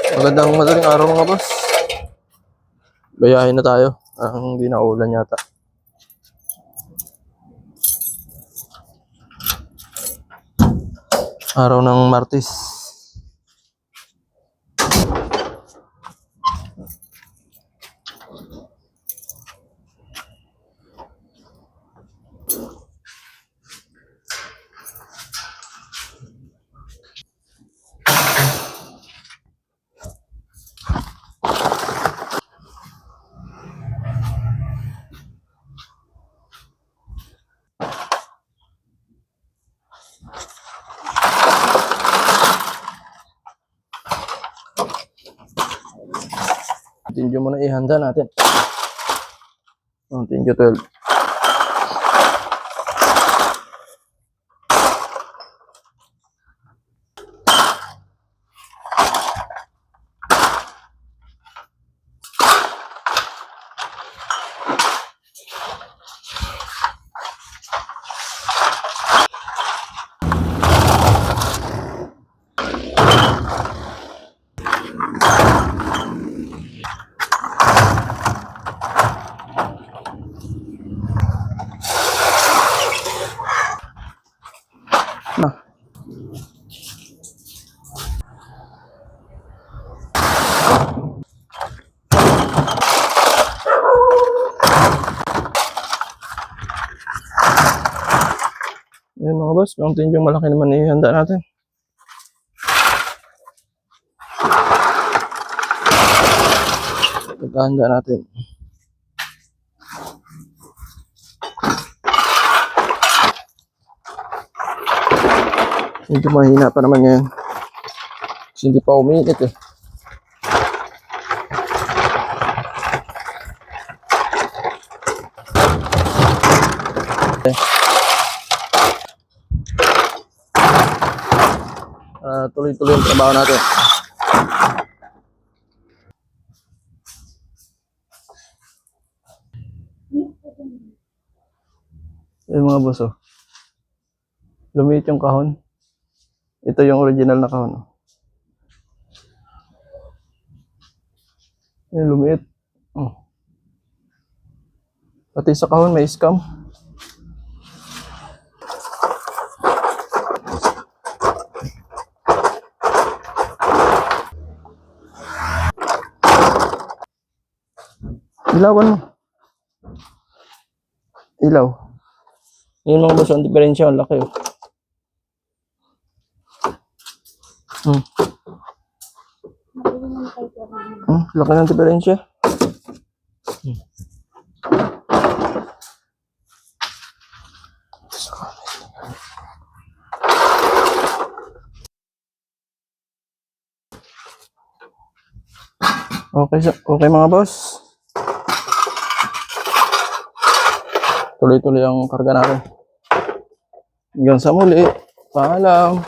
Magandang madaling araw mga boss. Bayahin na tayo. Hindi na ulan yata. Araw ng Martes. Tinjo muna ihanda natin. Tinjo 12. Nah. Ayan mga boss, yung tinjong malaki naman ihanda natin. Pagkahanda natin. Medyo mahina pa naman yan. Kasi hindi pa uminit eh. Tuloy-tuloy yung trabaho natin. Yung mga boss oh. Lumiit yung kahon. Ito yung original na kahon. Yung lumiit. Pati sa kahon may scam. Ilawan mo. Ilaw. Yun mga boss, ang diferensya, ang laki oh. Laki ng diferensya. Okay mga boss. Tuloy-tuloy ang karga natin. Hanggang sa muli. Paalam.